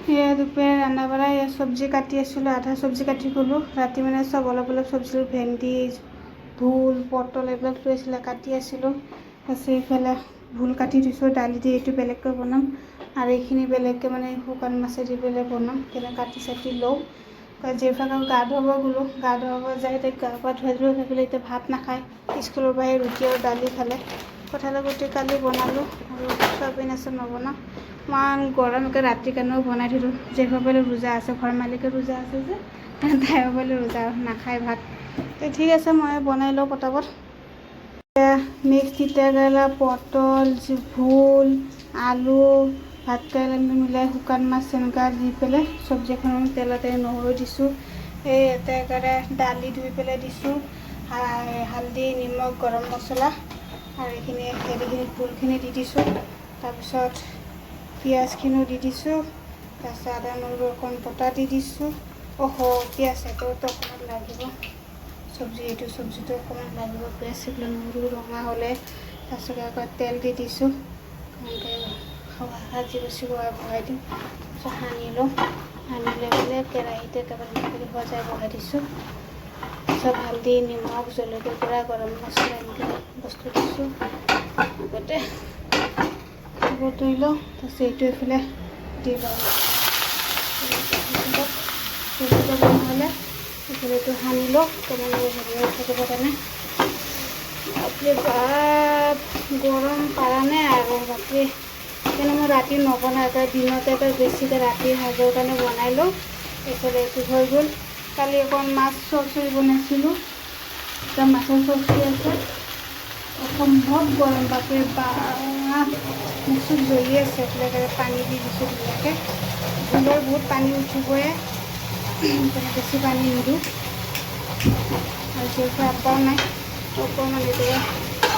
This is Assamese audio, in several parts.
এয়া দুপৰীয়া ৰান্ধা বঢ়া এয়া চব্জি কাটি আছিলোঁ, আধা চব্জি কাটি গ'লোঁ। ৰাতি মানে চব অলপ অলপ চব্জি, ভেন্দি, ভোল, পটল এইবিলাক লৈ আছিলে, কাটি আছিলোঁ। তাৰপিছত এইফালে ভোল কাটি দিছোঁ, দালি দি এইটো বেলেগকৈ বনাম আৰু এইখিনি বেলেগকৈ মানে শুকান মাছে দি পেলাই বনাম। কেনে কাটি চাটি লওঁ। জেঠাক গা ধুৱাব গ'লোঁ, গা ধুৱাব যায় তাইক গা পা ধুৱাই দিলোঁ। থাকিলে এতিয়া ভাত নাখায়, স্কুলৰ পৰা ৰুটি আৰু দালি খালে। কঁঠালৰ গুটি কালি বনালোঁ আৰু চয়াবিন আছে নবনাওঁ। ইমান গৰম, একে ৰাতিৰ কাৰণেও বনাই থলোঁ। জেঠৰ বোলে ৰোজা আছে, ঘৰৰ মালিকে ৰোজা আছে যে, তাই বোলে ৰোজা নাখায় ভাত। ঠিক আছে, মই বনাই লওঁ পটাপট। মিক্স তিতা কেৰেলা, পটল, ভোল, আলু, ভাত কেৰেলা মিলাই শুকান মাছ এনেকুৱা দি পেলাই চব্জি এখন তেলতে নহৰু দিছোঁ। এই একেবাৰে দালি ধুই পেলাই দিছোঁ, হালধি, নিমখ, গৰম মছলা আৰু এইখিনি হেৰিখিনি ভোলখিনি দি দিছোঁ। তাৰপিছত পিঁয়াজখিনিও দি দিছোঁ। তাৰপিছত আদা নহৰু অকণ বটা দি দিছোঁ। পিঁয়াজ সেইটোতো অকণমান লাগিব, এইটো চব্জিটো অকণমান লাগিব। পিঁয়াজ এইবিলাক নহৰু ৰঙা হ'লে তাৰপিছত আকৌ তেল দি দিছোঁ। এনেকৈ ভাজি বচি বহাই দিম। তাৰপিছত সানি লওঁ, সানি লৈ পেলাই কেৰাহীতে একেবাৰে সজাই বহাই দিছোঁ। তাৰপিছত হালধি, নিমখ, জলকীয়া গুড়া, গৰম মছলা এনেকৈ বস্তু দিছোঁ। আগতে ধুই লওঁ, তাৰপিছত এইটো এইফালে দি লওঁ। নহ'লে এইফালে এইটো সানি লওঁ, তাৰমানে হেৰি হৈ থাকিবৰ কাৰণে। বাপৰে বাপ, গৰম পাৰা নাই আৰু বাপৰে। সেইকাৰণে মই ৰাতি নবনাওঁ, এটা দিনতে এটা বেছিকৈ ৰাতিৰ সাজৰ কাৰণে বনাই লওঁ। এইফালে এইটো হৈ গ'ল। কালি অকণ মাছ চৰচৰি বনাইছিলোঁ, এতিয়া মাছৰ চৰচৰি আছে। অসম্ভৱ গৰম, বাপৰে বাপ, মুখ চুখ জ্বলি আছে। এইফালে পানী দি দিছোঁ ধুনীয়াকৈ। ভোলৰ বহুত পানী উঠিবই, বেছি পানী নিদিওঁ। আৰু যিহেতু আব্বাও নাই, অকণমান এতিয়া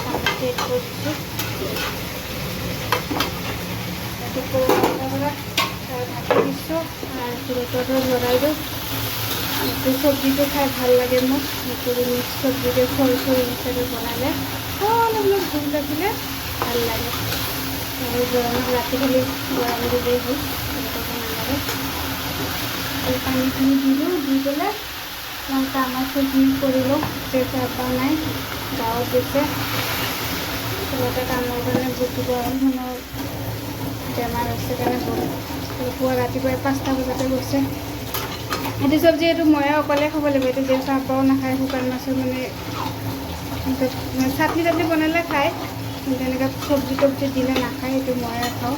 পানীটো এড কৰি দিছোঁ। ঢাকি দিছোঁ আৰু চুলটোতো লৰাই দিওঁ। এইটো চব্জিটো খাই ভাল লাগে মোৰ। এইটো মিক্স চব্জিটো সৰু সৰু হিচাপে বনালে অলপ অলপ ভোল থাকিলে ভাল লাগে। আৰু গৰমত ৰাতি খালি গৰম দিলেই হ'ল, নালাগে। এই পানীখিনি দিলোঁ, দি পেলাই মই কামৰ সেইখিনি কৰি লওঁ। যিহেতু আব্বা নাই, গাঁৱত গৈছে কিবা কামৰ কাৰণে। বহুত গৰম বেমাৰ হৈছে কাৰণে পুৱা ৰাতিপুৱাই 5টা বজাতে গৈছে। এইটো চব্জি এইটো ময়ে অকলে খাব লাগিব। এইটো যিহেতু আব্বাও নাখায়, শুকান মাছৰ মানে চাটনি টাটনি বনালে খায়, কিন্তু এনেকৈ চব্জি তব্জি দিলে নাখায়। সেইটো ময়ে খাওঁ।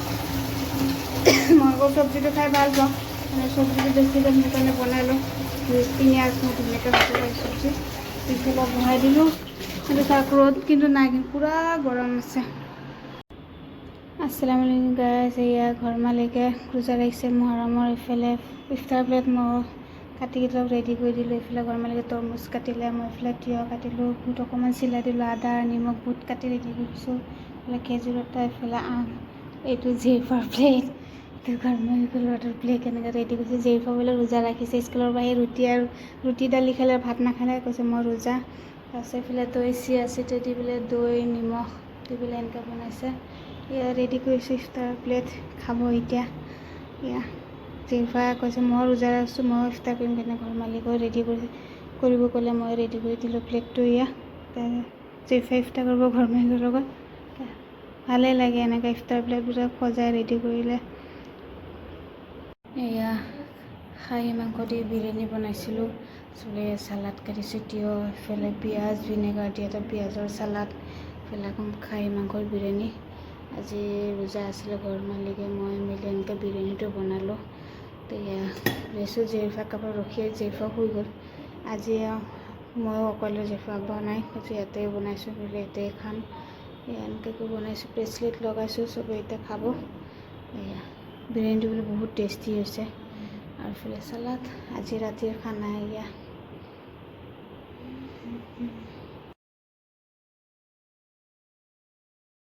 মই আকৌ চব্জিটো খাই ভাল পাওঁ, মানে চব্জিটো বেছি সেইকাৰণে বনাই লওঁ। পিঁয়াজ মই ধুনীয়াকৈ ভাজি লওঁ চব্জি পিছফালে বহাই দিলোঁ। কিন্তু তাক ৰ'দ কিন্তু নাই, কিন্তু পূৰা গৰম আছে। আসসালামু আলাইকুম গাইজ। এয়া ঘৰ মালিকে ৰোজা ৰাখিছে মহৰমৰ। এইফালে ইফতাৰ প্লেট মই কাটি অলপ ৰেডি কৰি দিলোঁ। এইফালে ঘৰ মালিকে তৰমুজ কাটিলে, মই এইফালে তিয়ঁহ কাটিলোঁ, বুট অকণমান চিলাই দিলোঁ, আদা নিমখ বুট কাটি ৰেডি কৰি দিছোঁ। এইফালে খেজুৰ এটা, এইফালে আম, এইটো জেৰিফাৰ প্লেট, এইটো ঘৰ মালিকৰ ল'ৰাটোৰ প্লেট। এনেকৈ ৰেডি কৰিছে। জেৰিফা বোলে ৰোজা ৰাখিছে, স্কুলৰ পৰা সেই ৰুটি দালি খালে, ভাত নাখালে, কৈছে মই ৰোজা। তাৰপিছত এইফালে দৈ চিৰা চিটি দি পেলাই দৈ নিমখ দি পেলাই এনেকৈ বনাইছে। এয়া ৰেডি কৰিছোঁ ইফতাৰ প্লেট, খাব এতিয়া। এয়া জেৰিফাই কৈছে মই ৰোজা ৰাখিছোঁ, মই ইফতাৰ কৰিম। কেনে ঘৰ মালিকেও ৰেডি কৰিব ক'লে, মই ৰেডি কৰি দিলোঁ প্লেটটো। এয়া জেৰিফাই ইফতাৰ কৰিব ঘৰ মালিকৰ লগত। ভালেই লাগে এনেকৈ ইফতাৰ প্লেটবোৰ সজাই ৰেডি কৰিলে। এয়া খাহী মাংস দি বিৰিয়ানী বনাইছিলোঁ। চালাড কাটিছোঁ, তিয়ঁহ, এইফালে পিঁয়াজ ভিনেগাৰ দি এটা পিঁয়াজৰ চালাড, এইফালে আকৌ খাহী মাংসৰ বিৰিয়ানী। আজি ৰোজা আছিলে, ঘৰ মালিকে মই মিলি এনেকৈ বিৰিয়ানীটো বনালোঁ। এয়া লৈছোঁ। জেৰিফা কাপোৰ ৰখিয়ে জেৰিফা শুই গ'ল। আজি ময়ো অকলে, জেৰিফা আব্বা নাই, কৈছোঁ ইয়াতে বনাইছোঁ বোলে, ইয়াতে খাম। এয়া এনেকৈ বনাইছোঁ, ব্ৰেচলেট লগাইছোঁ, চবেই এতিয়া খাব। এয়া বিৰিয়ানীটো বোলে বহুত টেষ্টি হৈছে। আৰু এইফালে চালাড, আজি ৰাতিৰ খানা। এয়া